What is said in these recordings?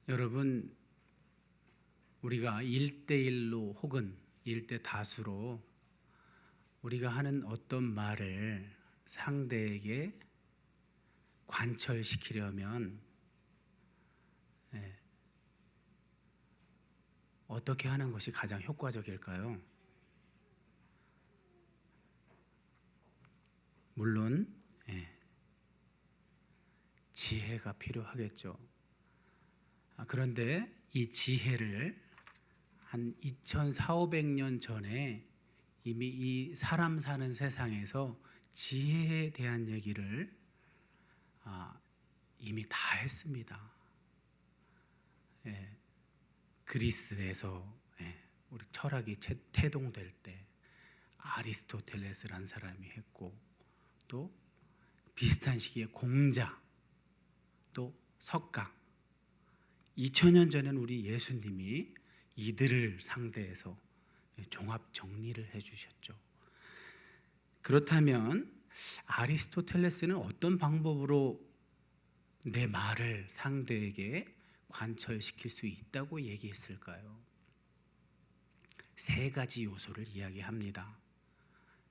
여러분, 우리가 1대1로 혹은 1대 다수로 우리가 하는 어떤 말을 상대에게 관철시키려면 어떻게 하는 것이 가장 효과적일까요? 물론 지혜가 필요하겠죠. 그런데 이 지혜를 한 2400~500년 전에 이미 이 사람 사는 세상에서 지혜에 대한 얘기를 이미 다 했습니다. 그리스에서 우리 철학이 태동될 때 아리스토텔레스라는 사람이 했고, 또 비슷한 시기에 공자, 또 석가, 2000년 전에는 우리 예수님이 이들을 상대해서 종합 정리를 해주셨죠. 그렇다면 아리스토텔레스는 어떤 방법으로 내 말을 상대에게 관철시킬 수 있다고 얘기했을까요? 3가지 요소를 이야기합니다.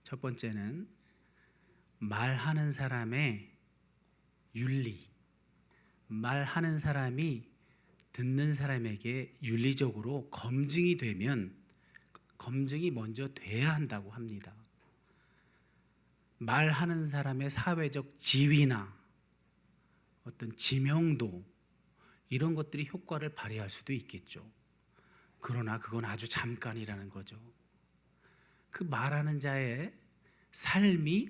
첫 번째는 말하는 사람의 윤리, 말하는 사람이 듣는 사람에게 윤리적으로 검증이 되면 검증이 먼저 돼야 한다고 합니다. 말하는 사람의 사회적 지위나 어떤 지명도, 이런 것들이 효과를 발휘할 수도 있겠죠. 그러나 그건 아주 잠깐이라는 거죠. 그 말하는 자의 삶이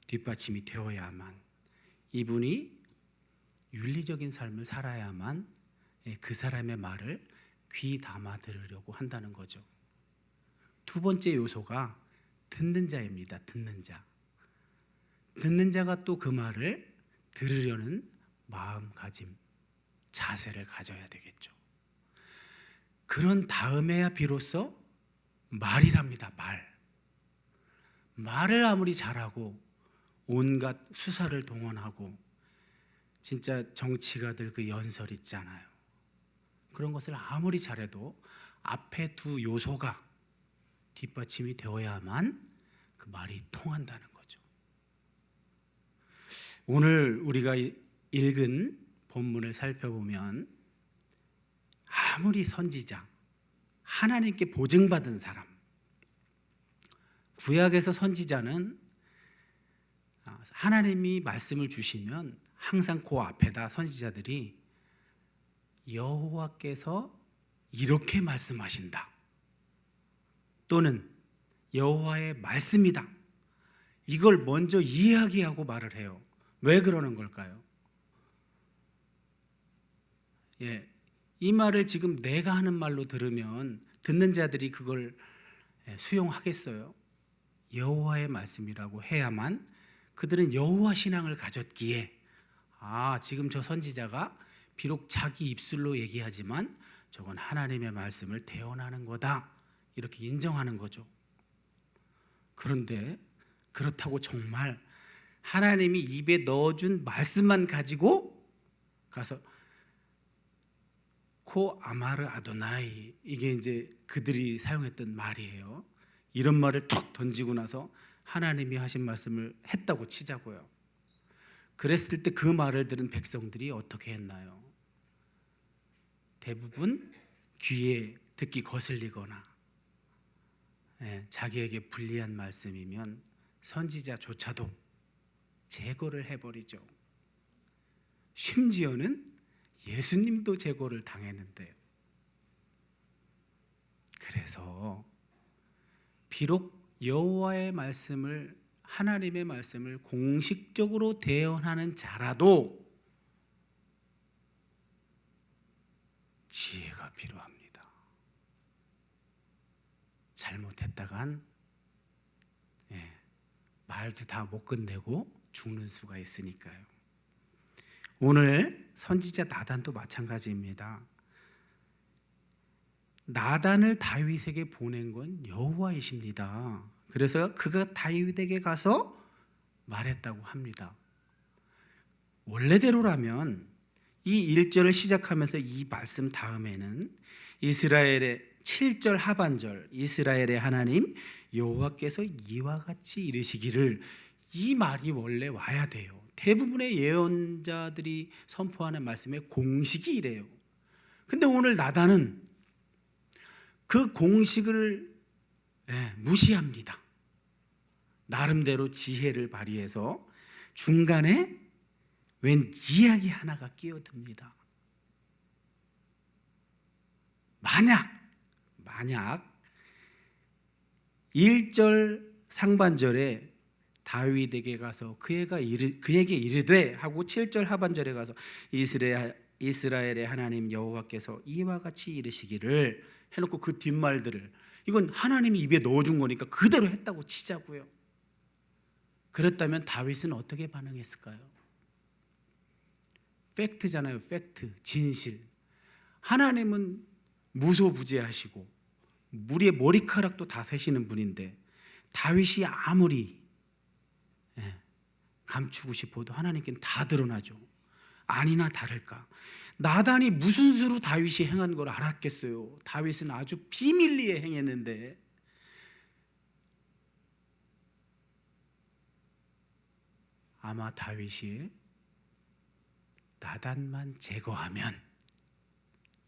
뒷받침이 되어야만, 이분이 윤리적인 삶을 살아야만 그 사람의 말을 귀 담아 들으려고 한다는 거죠. 2번째 요소가 듣는 자입니다. 듣는 자. 듣는 자가 또 그 말을 들으려는 마음가짐, 자세를 가져야 되겠죠. 그런 다음에야 비로소 말이랍니다. 말을 아무리 잘하고 온갖 수사를 동원하고 진짜 정치가들 그 연설 있잖아요. 그런 것을 아무리 잘해도 앞에 2 요소가 뒷받침이 되어야만 그 말이 통한다는 거죠. 오늘 우리가 읽은 본문을 살펴보면 아무리 선지자, 하나님께 보증받은 사람, 구약에서 선지자는 하나님이 말씀을 주시면 항상 그 앞에다 선지자들이 여호와께서 이렇게 말씀하신다, 또는 여호와의 말씀이다, 이걸 먼저 이야기하고 말을 해요. 왜 그러는 걸까요? 이 말을 지금 내가 하는 말로 들으면 듣는 자들이 그걸 수용하겠어요? 여호와의 말씀이라고 해야만 그들은 여호와 신앙을 가졌기에, 지금 저 선지자가 비록 자기 입술로 얘기하지만 저건 하나님의 말씀을 대언하는 거다, 이렇게 인정하는 거죠. 그런데 그렇다고 정말 하나님이 입에 넣어준 말씀만 가지고 가서 코 아마르 아도나이, 이게 이제 그들이 사용했던 말이에요. 이런 말을 툭 던지고 나서 하나님이 하신 말씀을 했다고 치자고요. 그랬을 때 그 말을 들은 백성들이 어떻게 했나요? 대부분 귀에 듣기 거슬리거나 자기에게 불리한 말씀이면 선지자조차도 제거를 해버리죠. 심지어는 예수님도 제거를 당했는데요. 그래서 비록 여호와의 말씀을, 하나님의 말씀을 공식적으로 대언하는 자라도 지혜가 필요합니다. 잘못했다간 말도 다 못 끝내고 죽는 수가 있으니까요. 오늘 선지자 나단도 마찬가지입니다. 나단을 다윗에게 보낸 건 여호와이십니다. 그래서 그가 다윗에게 가서 말했다고 합니다. 원래대로라면 이 1절을 시작하면서 이 말씀 다음에는 이스라엘의 7절 하반절, 이스라엘의 하나님 여호와께서 이와 같이 이르시기를, 이 말이 원래 와야 돼요. 대부분의 예언자들이 선포하는 말씀의 공식이 이래요. 근데 오늘 나단은 그 공식을 무시합니다. 나름대로 지혜를 발휘해서 중간에 웬 이야기 하나가 끼어듭니다. 만약 1절 상반절에 다윗에게 가서 그에게 이르되 하고 7절 하반절에 가서 이스라엘의 하나님 여호와께서 이와 같이 이르시기를 해놓고 그 뒷말들을, 이건 하나님이 입에 넣어준 거니까 그대로 했다고 치자고요. 그렇다면 다윗은 어떻게 반응했을까요? 팩트잖아요. 팩트, 진실. 하나님은 무소부재하시고 우리의 머리카락도 다 세시는 분인데 다윗이 아무리 감추고 싶어도 하나님께는 다 드러나죠. 아니나 다를까 나단이 무슨 수로 다윗이 행한 걸 알았겠어요. 다윗은 아주 비밀리에 행했는데 아마 다윗이 나단만 제거하면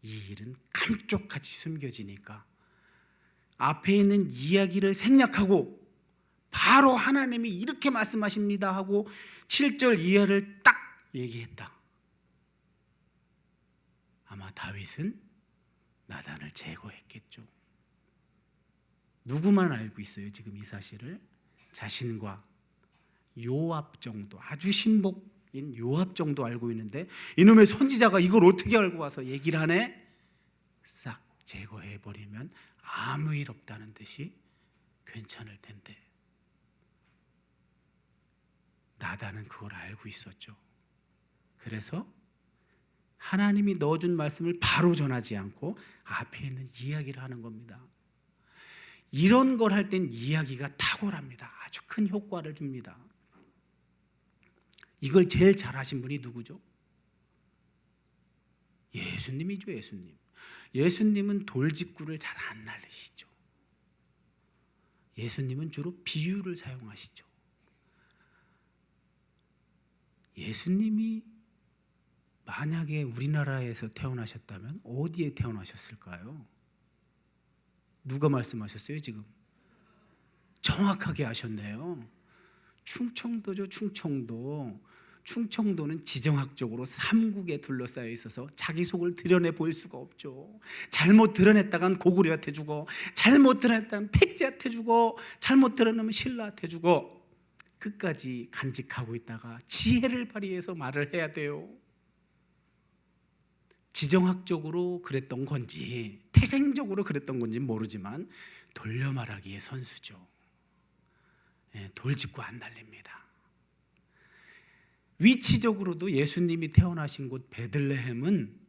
이 일은 감쪽같이 숨겨지니까 앞에 있는 이야기를 생략하고 바로 하나님이 이렇게 말씀하십니다 하고 7절 이하를 딱 얘기했다. 아마 다윗은 나단을 제거했겠죠. 누구만 알고 있어요 지금 이 사실을? 자신과 요압 정도, 아주 신복인 요압 정도 알고 있는데 이놈의 선지자가 이걸 어떻게 알고 와서 얘기를 하네? 싹 제거해버리면 아무 일 없다는 듯이 괜찮을 텐데 나단은 그걸 알고 있었죠. 그래서 하나님이 넣어준 말씀을 바로 전하지 않고 앞에 있는 이야기를 하는 겁니다. 이런 걸 할 땐 이야기가 탁월합니다. 아주 큰 효과를 줍니다. 이걸 제일 잘하신 분이 누구죠? 예수님이죠. 예수님은 돌직구를 잘 안 날리시죠. 예수님은 주로 비유를 사용하시죠. 예수님이 만약에 우리나라에서 태어나셨다면 어디에 태어나셨을까요? 누가 말씀하셨어요 지금? 정확하게 하셨네요. 충청도죠. 충청도는 지정학적으로 삼국에 둘러싸여 있어서 자기 속을 드러내 보일 수가 없죠. 잘못 드러냈다간 고구려한테 주고, 잘못 드러냈다간 백제한테 주고, 잘못 드러내면 신라한테 주고, 끝까지 간직하고 있다가 지혜를 발휘해서 말을 해야 돼요. 지정학적으로 그랬던 건지 태생적으로 그랬던 건지 모르지만 돌려 말하기의 선수죠. 돌직구 안 날립니다. 위치적으로도 예수님이 태어나신 곳 베들레헴은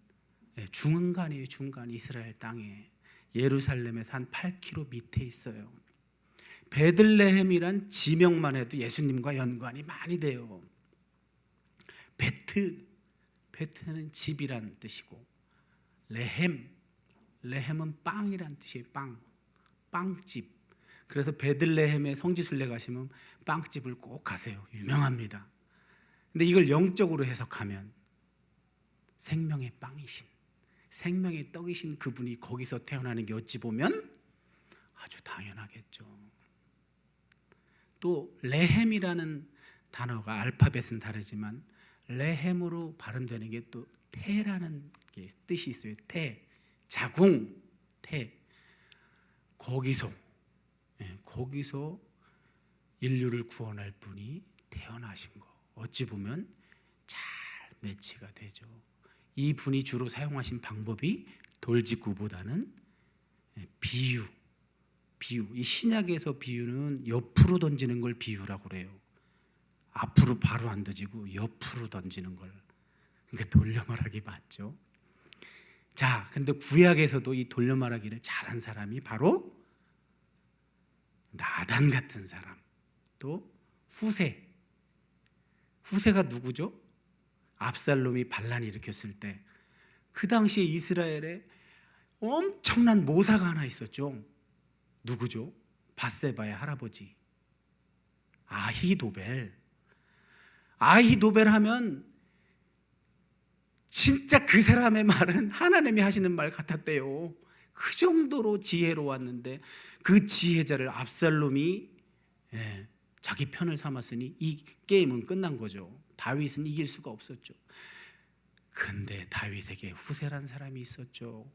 중간이에요. 중간 이스라엘 땅에 예루살렘에서 한 8km 밑에 있어요. 베들레헴이란 지명만 해도 예수님과 연관이 많이 돼요. 베트는 집이란 뜻이고, 레헴은 빵이란 뜻이에요. 빵집. 그래서 베들레헴에 성지순례 가시면 빵집을 꼭 가세요. 유명합니다. 근데 이걸 영적으로 해석하면 생명의 빵이신, 생명의 떡이신 그분이 거기서 태어나는 게 어찌 보면 아주 당연하겠죠. 또 레헴이라는 단어가 알파벳은 다르지만 레헴으로 발음되는 게 또 태라는 게 뜻이 있어요. 태, 자궁, 태. 거기서 인류를 구원할 분이 태어나신 거 어찌 보면 잘 매치가 되죠. 이 분이 주로 사용하신 방법이 돌직구보다는 비유. 이 신약에서 비유는 옆으로 던지는 걸 비유라고 그래요. 앞으로 바로 안 던지고 옆으로 던지는 걸. 그러니까 돌려 말하기 맞죠. 자, 근데 구약에서도 이 돌려 말하기를 잘한 사람이 바로 나단 같은 사람. 또 후세가 누구죠? 압살롬이 반란을 일으켰을 때 그 당시에 이스라엘에 엄청난 모사가 하나 있었죠. 누구죠? 밧세바의 할아버지 아히도벨. 아히도벨 하면 진짜 그 사람의 말은 하나님이 하시는 말 같았대요. 그 정도로 지혜로웠는데 그 지혜자를 압살롬이 자기 편을 삼았으니 이 게임은 끝난 거죠. 다윗은 이길 수가 없었죠. 근데 다윗에게 후세란 사람이 있었죠.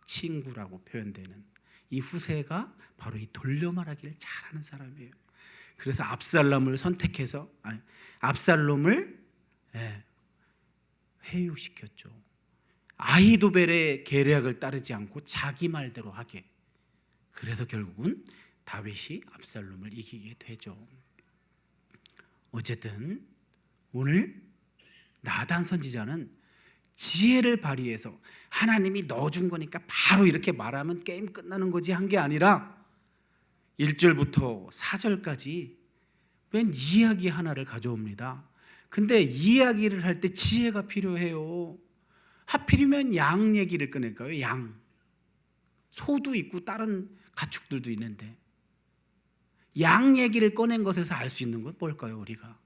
친구라고 표현되는 이 후세가 바로 이 돌려 말하기를 잘하는 사람이에요. 그래서 압살롬을 선택해서 압살롬을 회유시켰죠. 아히도벨의 계략을 따르지 않고 자기 말대로 하게. 그래서 결국은 다윗이 압살롬을 이기게 되죠. 어쨌든 오늘 나단 선지자는 지혜를 발휘해서 하나님이 넣어준 거니까 바로 이렇게 말하면 게임 끝나는 거지 한 게 아니라 1절부터 4절까지 웬 이야기 하나를 가져옵니다. 근데 이야기를 할 때 지혜가 필요해요. 하필이면 양 얘기를 꺼낼까요? 양. 소도 있고 다른 가축들도 있는데 양 얘기를 꺼낸 것에서 알 수 있는 건 뭘까요? 우리가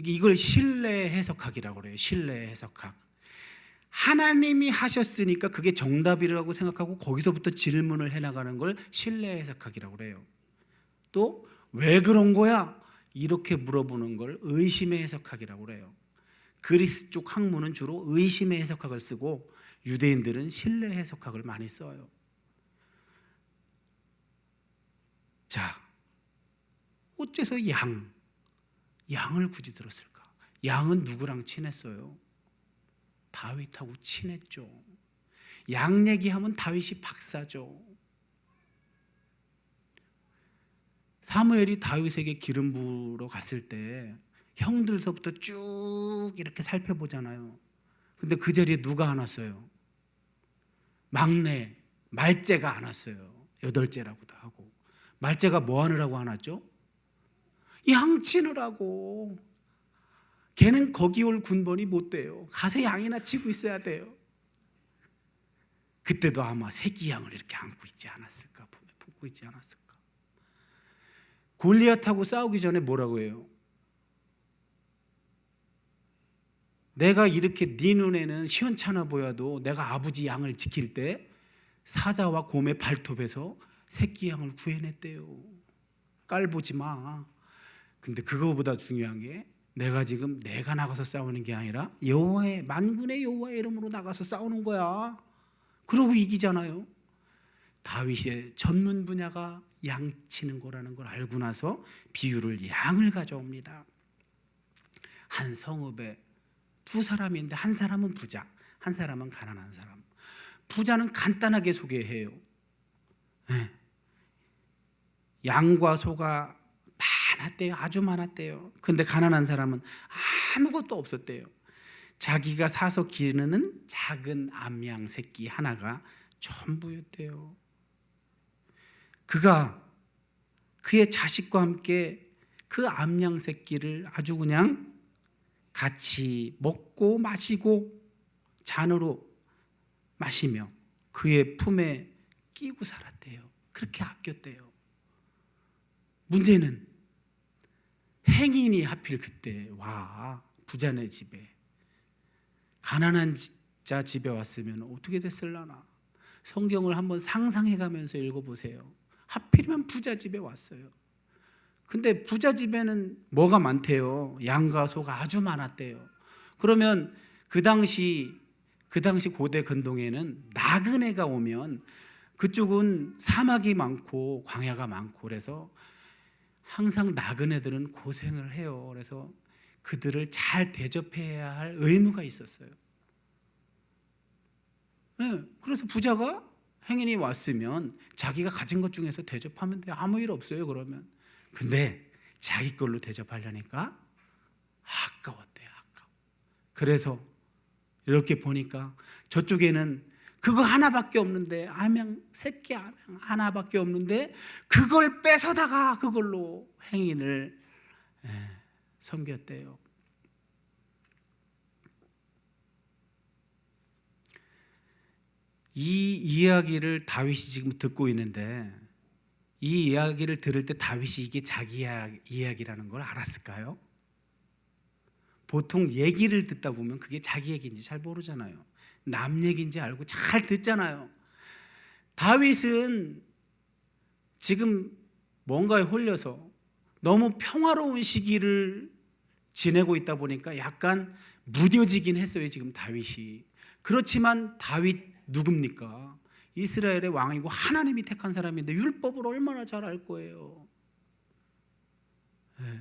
이걸 신뢰 해석학이라고 그래요. 신뢰 해석학. 하나님이 하셨으니까 그게 정답이라고 생각하고 거기서부터 질문을 해나가는 걸 신뢰 해석학이라고 그래요. 또 왜 그런 거야? 이렇게 물어보는 걸 의심의 해석학이라고 그래요. 그리스 쪽 학문은 주로 의심의 해석학을 쓰고 유대인들은 신뢰 해석학을 많이 써요. 자, 어째서 양을 굳이 들었을까? 양은 누구랑 친했어요? 다윗하고 친했죠. 양 얘기하면 다윗이 박사죠. 사무엘이 다윗에게 기름 부으러 갔을 때 형들서부터 쭉 이렇게 살펴보잖아요. 근데 그 자리에 누가 안 왔어요? 막내 말째가 안 왔어요. 8째라고도 하고. 말째가 뭐 하느라고 안 왔죠? 양 치느라고. 걔는 거기 올 군번이 못 돼요. 가서 양이나 치고 있어야 돼요. 그때도 아마 새끼 양을 이렇게 안고 있지 않았을까? 품에 품고 있지 않았을까? 골리앗하고 싸우기 전에 뭐라고 해요? 내가 이렇게 네 눈에는 시원찮아 보여도 내가 아버지 양을 지킬 때 사자와 곰의 발톱에서 새끼 양을 구해냈대요. 깔보지 마. 근데 그거보다 중요한 게 내가 나가서 싸우는 게 아니라 여호와의 만군의 여호와의 이름으로 나가서 싸우는 거야. 그러고 이기잖아요. 다윗의 전문 분야가 양치는 거라는 걸 알고 나서 비유를 양을 가져옵니다. 한 성읍에 두 사람인데 한 사람은 부자, 한 사람은 가난한 사람. 부자는 간단하게 소개해요. 양과 소가 많았대요. 아주 많았대요. 근데 가난한 사람은 아무것도 없었대요. 자기가 사서 기르는 작은 암양 새끼 하나가 전부였대요. 그가 그의 자식과 함께 그 암양 새끼를 아주 그냥 같이 먹고 마시고 잔으로 마시며 그의 품에 끼고 살았대요. 그렇게 아꼈대요. 문제는 행인이 하필 그때 와 부자네 집에 가난한 자 집에 왔으면 어떻게 됐을라나. 성경을 한번 상상해가면서 읽어보세요. 하필이면 부자 집에 왔어요. 근데 부자 집에는 뭐가 많대요? 양과 소가 아주 많았대요. 그러면 그 당시 고대 근동에는 나그네가 오면 그쪽은 사막이 많고 광야가 많고 그래서 항상 나그네들은 고생을 해요. 그래서 그들을 잘 대접해야 할 의무가 있었어요. 그래서 부자가 행인이 왔으면 자기가 가진 것 중에서 대접하면 돼요. 아무 일 없어요. 그러면. 근데 자기 걸로 대접하려니까 아까웠대요. 아까워. 그래서 이렇게 보니까 저쪽에는 그거 하나밖에 없는데 암양 새끼 암양 하나밖에 없는데 그걸 뺏어다가 그걸로 행인을 섬겼대요. 이 이야기를 다윗이 지금 듣고 있는데 이 이야기를 들을 때 다윗이 이게 자기 이야기라는 걸 알았을까요? 보통 얘기를 듣다 보면 그게 자기 얘기인지 잘 모르잖아요. 남 얘기인지 알고 잘 듣잖아요. 다윗은 지금 뭔가에 홀려서 너무 평화로운 시기를 지내고 있다 보니까 약간 무뎌지긴 했어요, 지금 다윗이. 그렇지만 다윗 누굽니까? 이스라엘의 왕이고 하나님이 택한 사람인데 율법을 얼마나 잘 알 거예요. 네.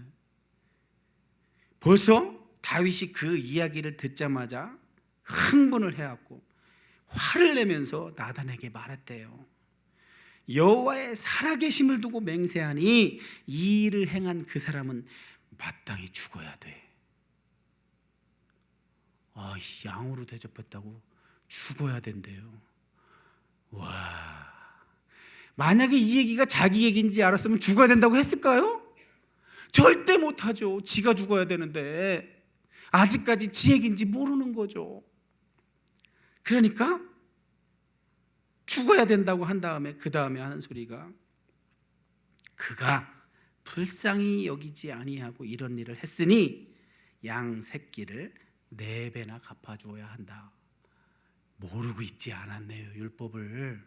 벌써 다윗이 그 이야기를 듣자마자 흥분을 해왔고 화를 내면서 나단에게 말했대요. 여호와의 살아계심을 두고 맹세하니 이 일을 행한 그 사람은 마땅히 죽어야 돼. 양으로 대접했다고 죽어야 된대요. 와, 만약에 이 얘기가 자기 얘기인지 알았으면 죽어야 된다고 했을까요? 절대 못하죠. 지가 죽어야 되는데 아직까지 지 얘기인지 모르는 거죠. 그러니까 죽어야 된다고 한 다음에 그 다음에 하는 소리가 그가 불쌍히 여기지 아니하고 이런 일을 했으니 양 새끼를 4배나 갚아주어야 한다. 모르고 있지 않았네요, 율법을.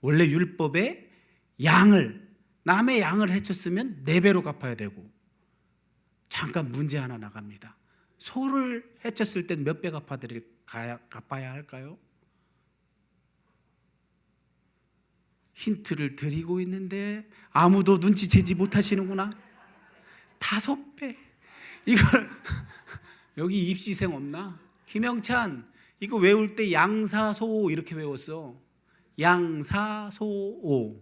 원래 율법에 남의 양을 해쳤으면 4배로 갚아야 되고, 잠깐 문제 하나 나갑니다. 소를 해쳤을 땐 몇 배 갚아야 할까요? 힌트를 드리고 있는데 아무도 눈치채지 못하시는구나. 5배. 이걸 여기 입시생 없나? 김영찬 이거 외울 때 양사소오 이렇게 외웠어. 양사소오.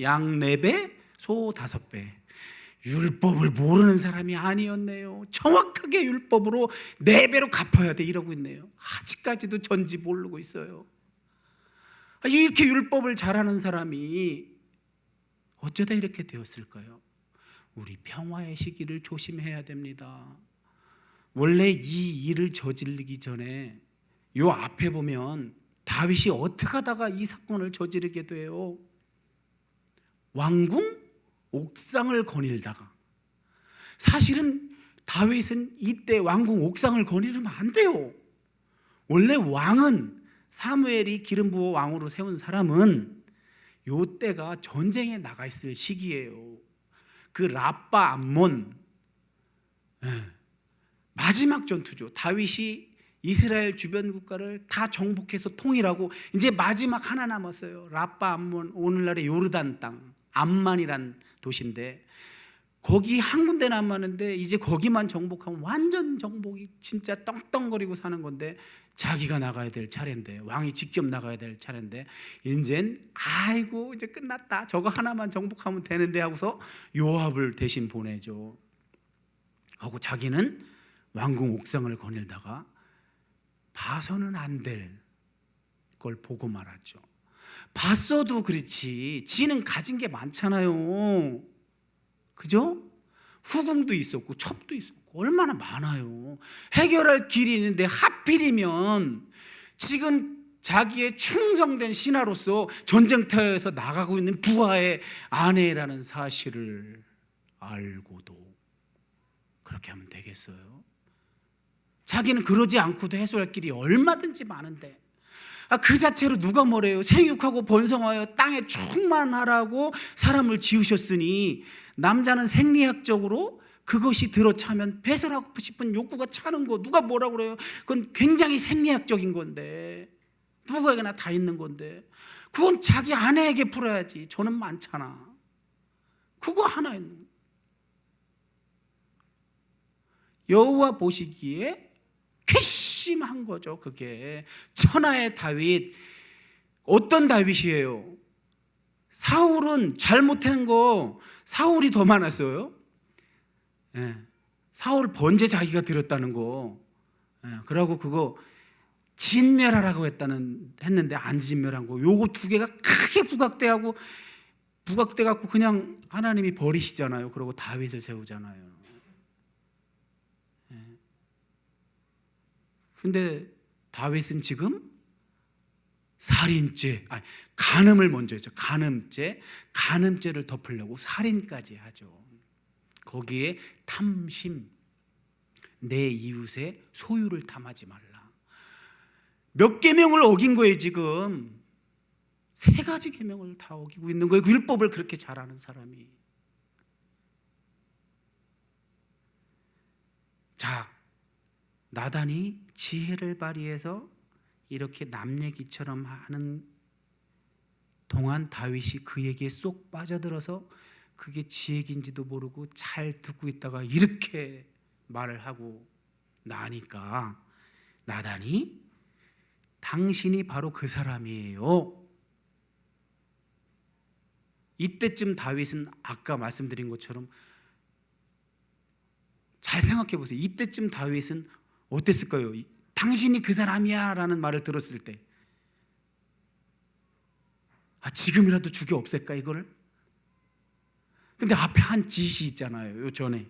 양 4배, 소 5배. 율법을 모르는 사람이 아니었네요. 정확하게 율법으로 4배로 갚아야 돼 이러고 있네요. 아직까지도 전지 모르고 있어요. 이렇게 율법을 잘하는 사람이 어쩌다 이렇게 되었을까요? 우리 평화의 시기를 조심해야 됩니다. 원래 이 일을 저지르기 전에 요 앞에 보면 다윗이 어떻게 하다가 이 사건을 저지르게 돼요? 왕궁 옥상을 거닐다가. 사실은 다윗은 이때 왕궁 옥상을 거니르면 안 돼요. 원래 왕은 사무엘이 기름 부어 왕으로 세운 사람은 요 때가 전쟁에 나가 있을 시기예요. 그 라빠 암몬 마지막 전투죠. 다윗이 이스라엘 주변 국가를 다 정복해서 통일하고 이제 마지막 하나 남았어요. 라빠 암몬, 오늘날의 요르단 땅 암만이란 도시인데 거기 한 군데 남았는데 이제 거기만 정복하면 완전 정복이 진짜 떵떵거리고 사는 건데 자기가 나가야 될 차례인데 왕이 직접 나가야 될 차례인데 이젠 아이고 이제 끝났다. 저거 하나만 정복하면 되는데 하고서 요압을 대신 보내죠. 하고 자기는 왕궁 옥상을 거닐다가 봐서는 안 될 걸 보고 말았죠. 봤어도 그렇지 지는 가진 게 많잖아요. 그죠? 후궁도 있었고 첩도 있었고 얼마나 많아요. 해결할 길이 있는데 하필이면 지금 자기의 충성된 신하로서 전쟁터에서 나가고 있는 부하의 아내라는 사실을 알고도 그렇게 하면 되겠어요? 자기는 그러지 않고도 해소할 길이 얼마든지 많은데 그 자체로 누가 뭐래요? 생육하고 번성하여 땅에 충만하라고 사람을 지으셨으니 남자는 생리학적으로 그것이 들어차면 배설하고 싶은 욕구가 차는 거 누가 뭐라고 그래요? 그건 굉장히 생리학적인 건데 누구에게나 다 있는 건데 그건 자기 아내에게 풀어야지. 저는 많잖아. 그거 하나 있는 거예요. 여호와 보시기에 괘씸한 거죠. 그게 천하의 다윗. 어떤 다윗이에요? 사울은 잘못한 거 사울이 더 많았어요. 사울 번제 자기가 들었다는 거. 그러고 그거 진멸하라고 했는데 안 진멸한 거. 요거 2개가 크게 부각돼 갖고 그냥 하나님이 버리시잖아요. 그러고 다윗을 세우잖아요. 근데 다윗은 지금 살인죄, 아니, 간음을 먼저 했죠. 간음죄를 덮으려고 살인까지 하죠. 거기에 탐심, 내 이웃의 소유를 탐하지 말라. 몇 계명을 어긴 거예요 지금? 3가지 계명을 다 어기고 있는 거예요. 그 율법을 그렇게 잘하는 사람이. 자, 나단이 지혜를 발휘해서 이렇게 남 얘기처럼 하는 동안 다윗이 그 얘기에 쏙 빠져들어서 그게 지 얘기인지도 모르고 잘 듣고 있다가 이렇게 말을 하고 나니까 나단이 당신이 바로 그 사람이에요. 이때쯤 다윗은 아까 말씀드린 것처럼 잘 생각해 보세요. 이때쯤 다윗은 어땠을까요? 당신이 그 사람이야 라는 말을 들었을 때 지금이라도 죽여 없앨까 이거를? 근데 앞에 한 짓이 있잖아요. 요 전에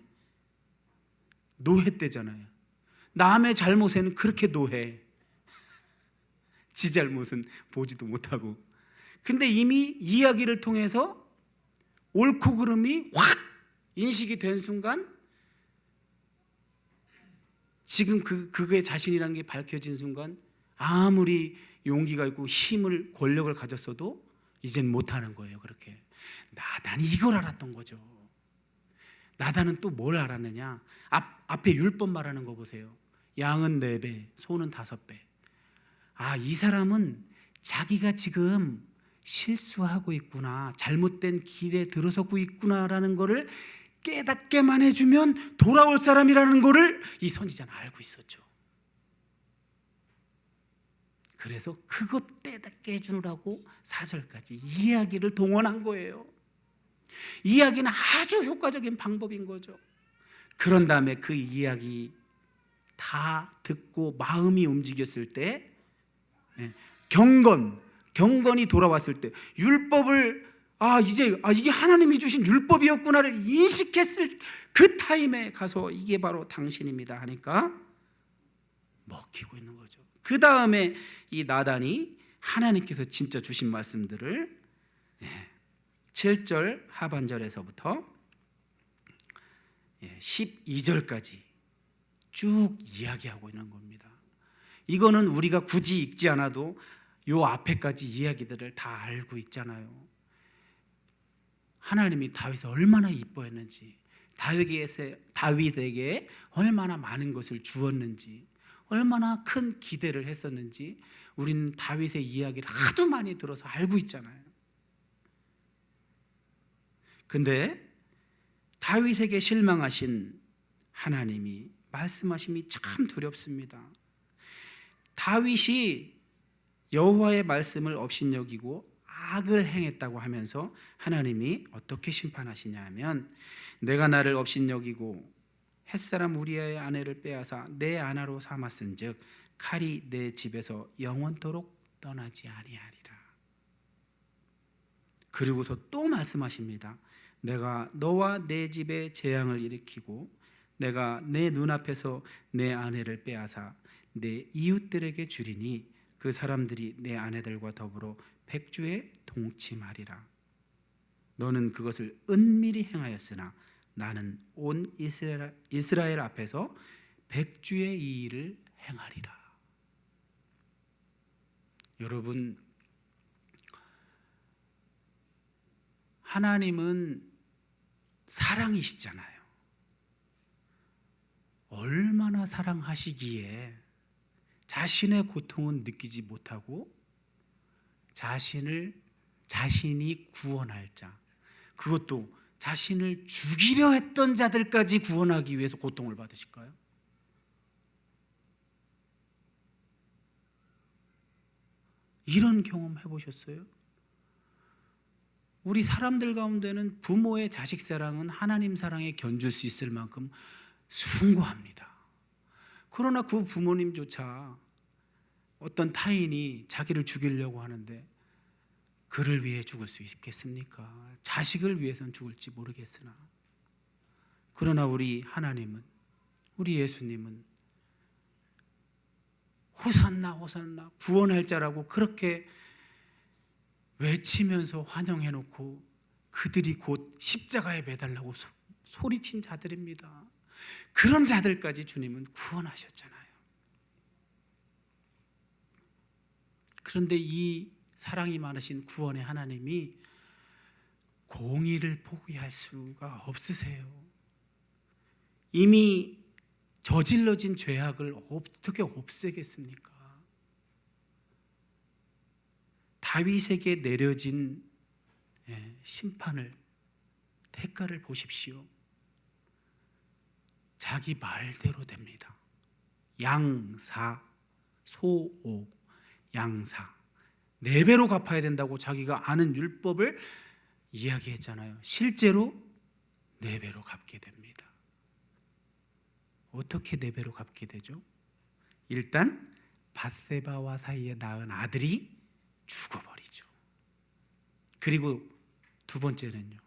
노해 때잖아요. 남의 잘못에는 그렇게 노해, 지 잘못은 보지도 못하고. 근데 이미 이야기를 통해서 옳고 그름이 확 인식이 된 순간, 지금 그의 자신이라는 게 밝혀진 순간 아무리 용기가 있고 힘을 권력을 가졌어도 이젠 못하는 거예요. 그렇게 나단이 이걸 알았던 거죠. 나단은 또 뭘 알았느냐? 앞에 율법 말하는 거 보세요. 양은 4배, 소는 5배. 이 사람은 자기가 지금 실수하고 있구나, 잘못된 길에 들어서고 있구나라는 거를 깨닫게만 해주면 돌아올 사람이라는 거를 이 선지자는 알고 있었죠. 그래서 그것 깨닫게 해주느라고 4절까지 이야기를 동원한 거예요. 이야기는 아주 효과적인 방법인 거죠. 그런 다음에 그 이야기 다 듣고 마음이 움직였을 때, 경건이 돌아왔을 때, 율법을 이게 하나님이 주신 율법이었구나를 인식했을 그 타임에 가서 이게 바로 당신입니다 하니까 먹히고 있는 거죠. 그 다음에 이 나단이 하나님께서 진짜 주신 말씀들을 7절 하반절에서부터 12절까지 쭉 이야기하고 있는 겁니다. 이거는 우리가 굳이 읽지 않아도 요 앞에까지 이야기들을 다 알고 있잖아요. 하나님이 다윗을 얼마나 이뻐했는지, 다윗에게 얼마나 많은 것을 주었는지, 얼마나 큰 기대를 했었는지 우리는 다윗의 이야기를 하도 많이 들어서 알고 있잖아요. 근데 다윗에게 실망하신 하나님이 말씀하심이 참 두렵습니다. 다윗이 여호와의 말씀을 업신여기고 악을 행했다고 하면서 하나님이 어떻게 심판하시냐 하면, 내가 나를 업신여기고 햇사람 우리아의 아내를 빼앗아 내 아내로 삼았은즉 칼이 내 집에서 영원토록 떠나지 아니하리라. 그리고서 또 말씀하십니다. 내가 너와 내 집에 재앙을 일으키고 내가 내 눈앞에서 내 아내를 빼앗아 내 이웃들에게 주리니 그 사람들이 내 아내들과 더불어 백주에 동침하리라. 너는 그것을 은밀히 행하였으나 나는 온 이스라엘 앞에서 백주의 이 일을 행하리라. 여러분, 하나님은 사랑이시잖아요. 얼마나 사랑하시기에 자신의 고통은 느끼지 못하고 자신이 구원할 자, 그것도 자신을 죽이려 했던 자들까지 구원하기 위해서 고통을 받으실까요? 이런 경험 해보셨어요? 우리 사람들 가운데는 부모의 자식 사랑은 하나님 사랑에 견줄 수 있을 만큼 숭고합니다. 그러나 그 부모님조차 어떤 타인이 자기를 죽이려고 하는데 그를 위해 죽을 수 있겠습니까? 자식을 위해서는 죽을지 모르겠으나, 그러나 우리 하나님은, 우리 예수님은 호산나 호산나 구원할 자라고 그렇게 외치면서 환영해놓고 그들이 곧 십자가에 매달라고 소리친 자들입니다. 그런 자들까지 주님은 구원하셨잖아요. 그런데 이 사랑이 많으신 구원의 하나님이 공의를 포기할 수가 없으세요. 이미 저질러진 죄악을 어떻게 없애겠습니까? 다윗에게 내려진 심판을, 대가를 보십시오. 자기 말대로 됩니다. 양사, 소오, 양사 4배로 갚아야 된다고 자기가 아는 율법을 이야기했잖아요. 실제로 4배로 갚게 됩니다. 어떻게 4배로 갚게 되죠? 일단 밧세바와 사이에 낳은 아들이 죽어버리죠. 그리고 두 번째는요,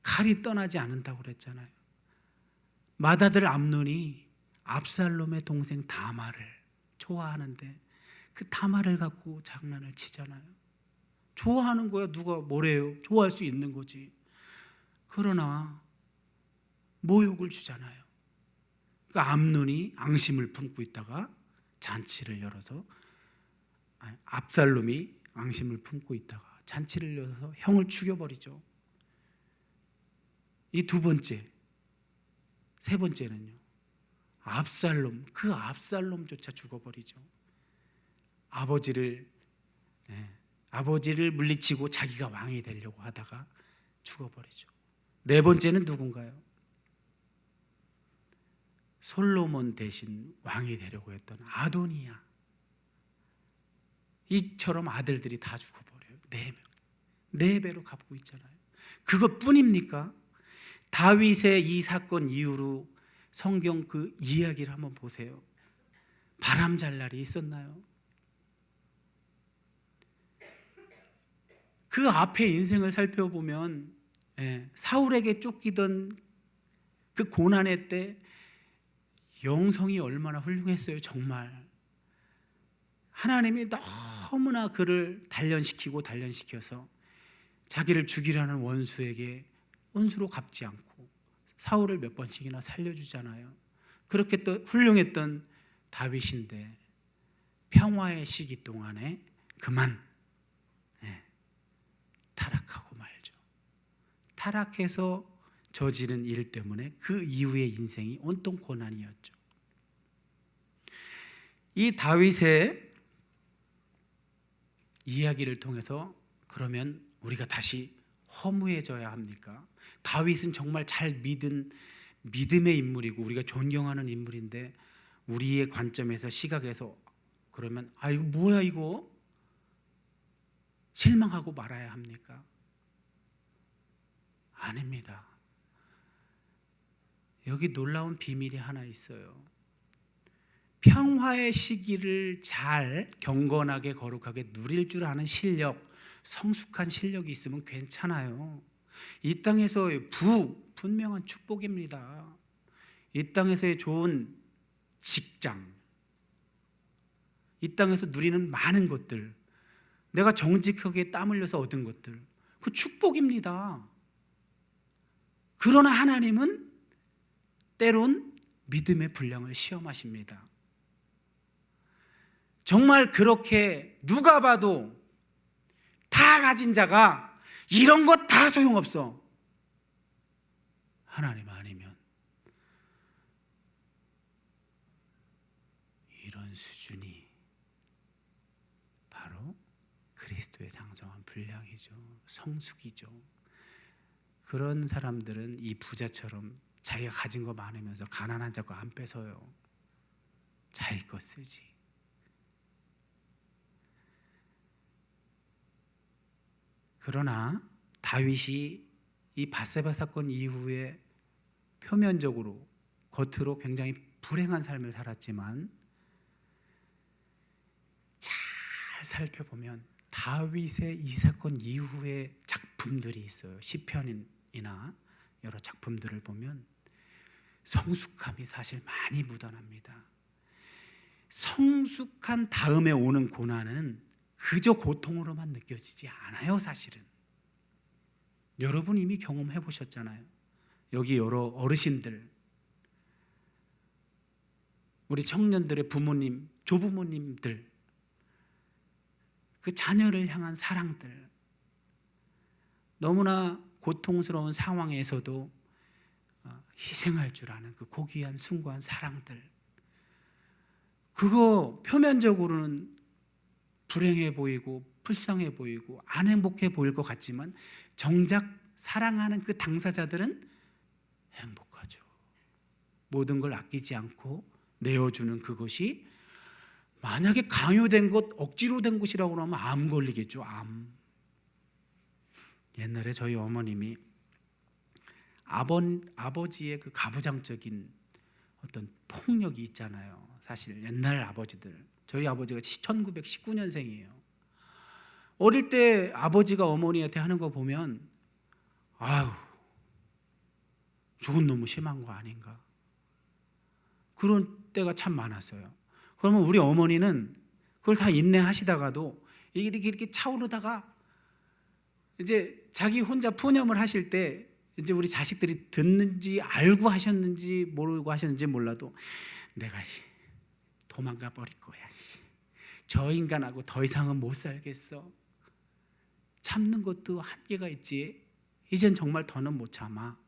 칼이 떠나지 않는다고 그랬잖아요. 맏아들 암논이 압살롬의 동생 다말을 좋아하는데 그 다말을 갖고 장난을 치잖아요. 좋아하는 거야. 누가 뭐래요? 좋아할 수 있는 거지. 그러나 모욕을 주잖아요. 그러니까 암논이 앙심을 품고 있다가 잔치를 열어서, 압살롬이 앙심을 품고 있다가 잔치를 열어서 형을 죽여버리죠. 이 두 번째, 세 번째는요, 그 압살롬조차 죽어버리죠. 아버지를 물리치고 자기가 왕이 되려고 하다가 죽어버리죠. 네 번째는 누군가요? 솔로몬 대신 왕이 되려고 했던 아도니야. 이처럼 아들들이 다 죽어버려요. 4명. 4배로 갚고 있잖아요. 그것뿐입니까? 다윗의 이 사건 이후로 성경 그 이야기를 한번 보세요. 바람 잘 날이 있었나요? 그 앞에 인생을 살펴보면 사울에게 쫓기던 그 고난의 때 영성이 얼마나 훌륭했어요. 정말 하나님이 너무나 그를 단련시켜서 자기를 죽이려는 원수에게 원수로 갚지 않고 사울을 몇 번씩이나 살려주잖아요. 그렇게 또 훌륭했던 다윗인데 평화의 시기 동안에 그만 타락하고 말죠. 타락해서 저지른 일 때문에 그 이후의 인생이 온통 고난이었죠. 이 다윗의 이야기를 통해서 그러면 우리가 다시 허무해져야 합니까? 다윗은 정말 잘 믿은 믿음의 인물이고 우리가 존경하는 인물인데 우리의 관점에서, 시각에서 그러면 이거 뭐야 이거? 실망하고 말아야 합니까? 아닙니다. 여기 놀라운 비밀이 하나 있어요. 평화의 시기를 잘 경건하게 거룩하게 누릴 줄 아는 실력, 성숙한 실력이 있으면 괜찮아요. 이 땅에서의 분명한 축복입니다. 이 땅에서의 좋은 직장, 이 땅에서 누리는 많은 것들, 내가 정직하게 땀 흘려서 얻은 것들, 그 축복입니다. 그러나 하나님은 때론 믿음의 분량을 시험하십니다. 정말 그렇게 누가 봐도 다 가진 자가 이런 것 다 소용없어. 하나님 아니면 이런 수준이 바로 그리스도의 장성한 분량이죠. 성숙이죠. 그런 사람들은 이 부자처럼 자기가 가진 거 많으면서 가난한 자가 안 뺏어요. 자기 거 쓰지. 그러나 다윗이 이 밧세바 사건 이후에 표면적으로, 겉으로 굉장히 불행한 삶을 살았지만 잘 살펴보면 다윗의 이 사건 이후의 작품들이 있어요. 시편이나 여러 작품들을 보면 성숙함이 사실 많이 묻어납니다. 성숙한 다음에 오는 고난은 그저 고통으로만 느껴지지 않아요. 사실은 여러분 이미 경험해 보셨잖아요. 여기 여러 어르신들, 우리 청년들의 부모님, 조부모님들, 그 자녀를 향한 사랑들, 너무나 고통스러운 상황에서도 희생할 줄 아는 그 고귀한 숭고한 사랑들, 그거 표면적으로는 불행해 보이고 불쌍해 보이고 안 행복해 보일 것 같지만 정작 사랑하는 그 당사자들은 행복하죠. 모든 걸 아끼지 않고 내어주는 그것이 만약에 강요된 것, 억지로 된 것이라고 하면 암 걸리겠죠. 암. 옛날에 저희 어머님이 아버지의 그 가부장적인 어떤 폭력이 있잖아요. 사실 옛날 아버지들, 저희 아버지가 1919년생이에요. 어릴 때 아버지가 어머니한테 하는 거 보면 아유, 저건 너무 심한 거 아닌가, 그런 때가 참 많았어요. 그러면 우리 어머니는 그걸 다 인내하시다가도 이렇게 차오르다가 이제 자기 혼자 푸념을 하실 때 이제 우리 자식들이 듣는지 알고 하셨는지 모르고 하셨는지 몰라도 내가 도망가 버릴 거야, 저 인간하고 더 이상은 못 살겠어, 참는 것도 한계가 있지, 이젠 정말 더는 못 참아.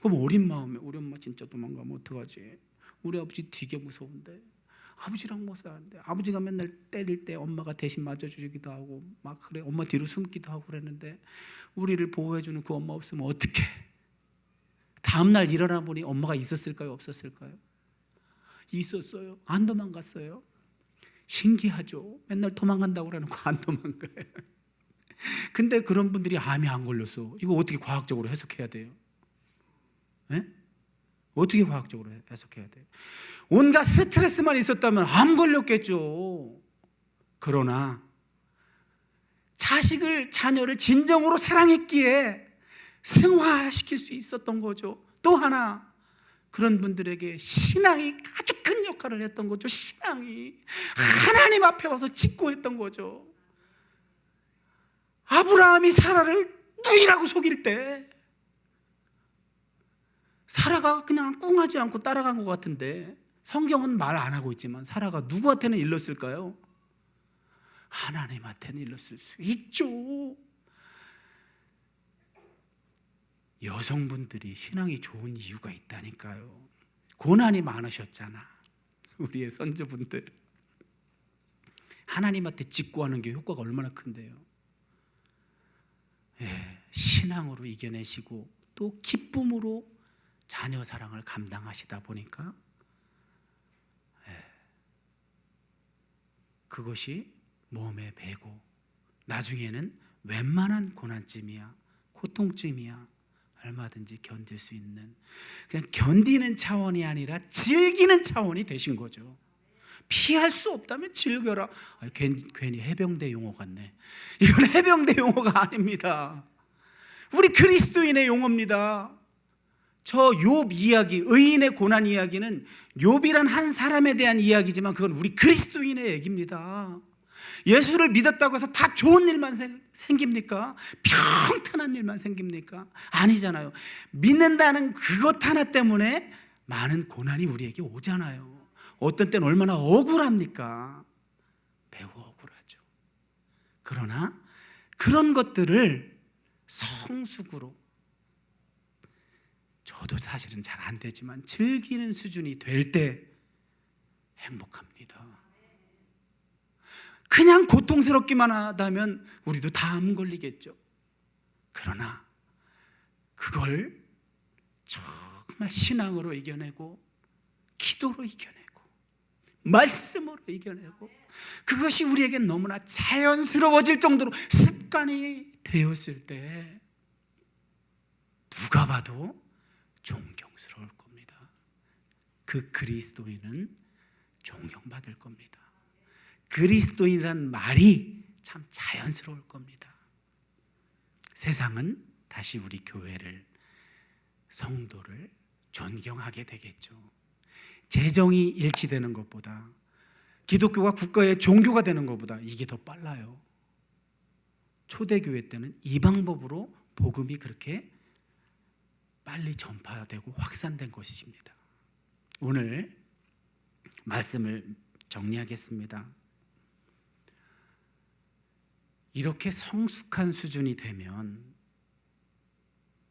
그럼 어린 마음에 우리 엄마 진짜 도망가면 어떡하지, 우리 아버지 되게 무서운데, 아버지랑 못 사는데, 아버지가 맨날 때릴 때 엄마가 대신 맞아주기도 하고 막 그래, 엄마 뒤로 숨기도 하고 그랬는데 우리를 보호해주는 그 엄마 없으면 어떡해. 다음날 일어나 보니 엄마가 있었을까요, 없었을까요? 있었어요. 안 도망갔어요. 신기하죠. 맨날 도망간다고 그래놓고 안 도망가요. 근데 그런 분들이 암이 안 걸렸어. 이거 어떻게 과학적으로 해석해야 돼요? 네? 어떻게 과학적으로 해석해야 돼요? 온갖 스트레스만 있었다면 암 걸렸겠죠. 그러나 자녀를 진정으로 사랑했기에 승화시킬 수 있었던 거죠. 또 하나, 그런 분들에게 신앙이 아주 큰 역할을 했던 거죠. 신앙이 하나님 앞에 와서 직고했던 거죠. 아브라함이 사라를 누이라고 속일 때 사라가 그냥 꿍하지 않고 따라간 것 같은데, 성경은 말 안 하고 있지만 사라가 누구한테는 일렀을까요? 하나님한테는 일렀을 수 있죠. 여성분들이 신앙이 좋은 이유가 있다니까요. 고난이 많으셨잖아. 우리의 선조분들 하나님한테 직고하는 게 효과가 얼마나 큰데요. 신앙으로 이겨내시고 또 기쁨으로 자녀 사랑을 감당하시다 보니까 그것이 몸에 배고 나중에는 웬만한 고난쯤이야, 고통쯤이야 얼마든지 견딜 수 있는, 그냥 견디는 차원이 아니라 즐기는 차원이 되신 거죠. 피할 수 없다면 즐겨라. 괜히 해병대 용어 같네. 이건 해병대 용어가 아닙니다. 우리 그리스도인의 용어입니다. 저 욥 이야기, 의인의 고난 이야기는 욥이란 한 사람에 대한 이야기지만 그건 우리 그리스도인의 얘기입니다. 예수를 믿었다고 해서 다 좋은 일만 생깁니까? 평탄한 일만 생깁니까? 아니잖아요. 믿는다는 그것 하나 때문에 많은 고난이 우리에게 오잖아요. 어떤 때는 얼마나 억울합니까? 매우 억울하죠. 그러나 그런 것들을 성숙으로, 저도 사실은 잘 안 되지만 즐기는 수준이 될 때 행복합니다. 그냥 고통스럽기만 하다면 우리도 다 암 걸리겠죠. 그러나 그걸 정말 신앙으로 이겨내고 기도로 이겨내고 말씀으로 이겨내고, 그것이 우리에게 너무나 자연스러워질 정도로 습관이 되었을 때 누가 봐도 존경스러울 겁니다. 그 그리스도인은 존경받을 겁니다. 그리스도인이란 말이 참 자연스러울 겁니다. 세상은 다시 우리 교회를, 성도를 존경하게 되겠죠. 재정이 일치되는 것보다 기독교가 국가의 종교가 되는 것보다 이게 더 빨라요. 초대교회 때는 이 방법으로 복음이 그렇게 빨리 전파되고 확산된 것입니다. 오늘 말씀을 정리하겠습니다. 이렇게 성숙한 수준이 되면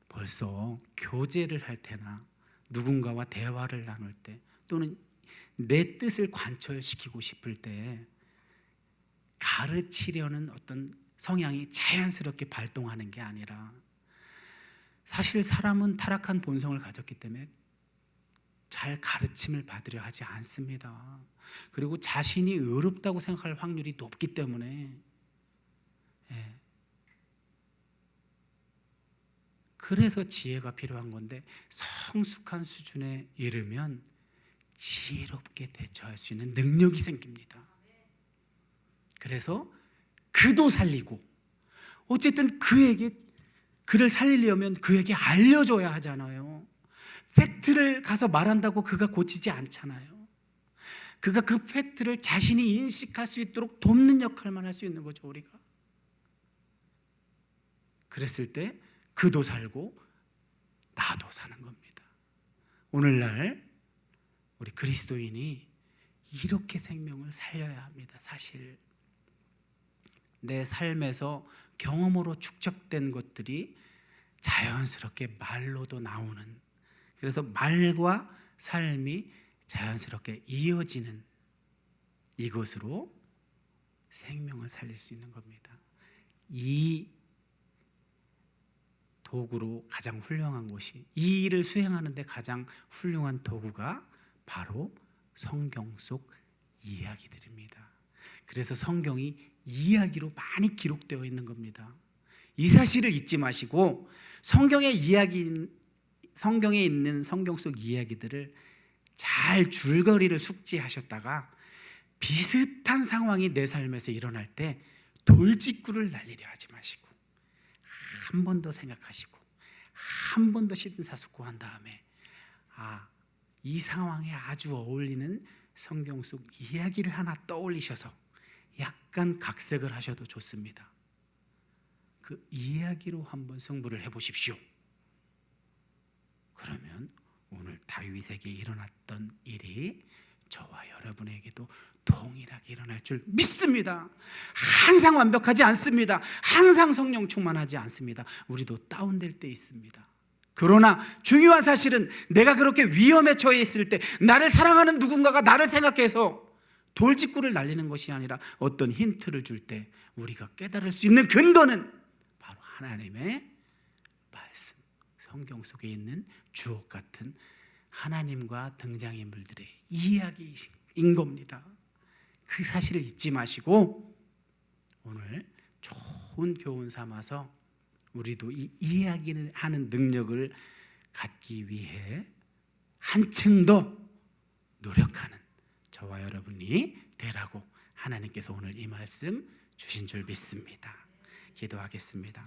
벌써 교제를 할 때나 누군가와 대화를 나눌 때 또는 내 뜻을 관철시키고 싶을 때 가르치려는 어떤 성향이 자연스럽게 발동하는 게 아니라, 사실 사람은 타락한 본성을 가졌기 때문에 잘 가르침을 받으려 하지 않습니다. 그리고 자신이 의롭다고 생각할 확률이 높기 때문에 그래서 지혜가 필요한 건데, 성숙한 수준에 이르면 지혜롭게 대처할 수 있는 능력이 생깁니다. 그래서 그도 살리고, 어쨌든 그를 살리려면 그에게 알려줘야 하잖아요. 팩트를 가서 말한다고 그가 고치지 않잖아요. 그가 그 팩트를 자신이 인식할 수 있도록 돕는 역할만 할 수 있는 거죠, 우리가. 그랬을 때 그도 살고 나도 사는 겁니다. 오늘날 우리 그리스도인이 이렇게 생명을 살려야 합니다. 사실 내 삶에서 경험으로 축적된 것들이 자연스럽게 말로도 나오는, 그래서 말과 삶이 자연스럽게 이어지는 이것으로 생명을 살릴 수 있는 겁니다. 이 도구로 가장 훌륭한 것이, 이 일을 수행하는 데 가장 훌륭한 도구가 바로 성경 속 이야기들입니다. 그래서 성경이 이야기로 많이 기록되어 있는 겁니다. 이 사실을 잊지 마시고 성경에 있는 성경 속 이야기들을 잘 줄거리를 숙지하셨다가 비슷한 상황이 내 삶에서 일어날 때 돌직구를 날리려 하지 마시고 한 번 더 생각하시고 한 번 더 심사숙고한 다음에 이 상황에 아주 어울리는 성경 속 이야기를 하나 떠올리셔서 약간 각색을 하셔도 좋습니다. 그 이야기로 한번 승부를 해보십시오. 그러면 오늘 다윗에게 일어났던 일이 저와 여러분에게도 동일하게 일어날 줄 믿습니다. 항상 완벽하지 않습니다. 항상 성령 충만하지 않습니다. 우리도 다운될 때 있습니다. 그러나 중요한 사실은 내가 그렇게 위험에 처해 있을 때 나를 사랑하는 누군가가 나를 생각해서 돌직구를 날리는 것이 아니라 어떤 힌트를 줄 때 우리가 깨달을 수 있는 근거는 바로 하나님의 말씀, 성경 속에 있는 주옥 같은 하나님과 등장인물들의 이야기인 겁니다. 그 사실을 잊지 마시고 오늘 좋은 교훈 삼아서 우리도 이 이야기를 하는 능력을 갖기 위해 한층 더 노력하는 저와 여러분이 되라고 하나님께서 오늘 이 말씀 주신 줄 믿습니다. 기도하겠습니다.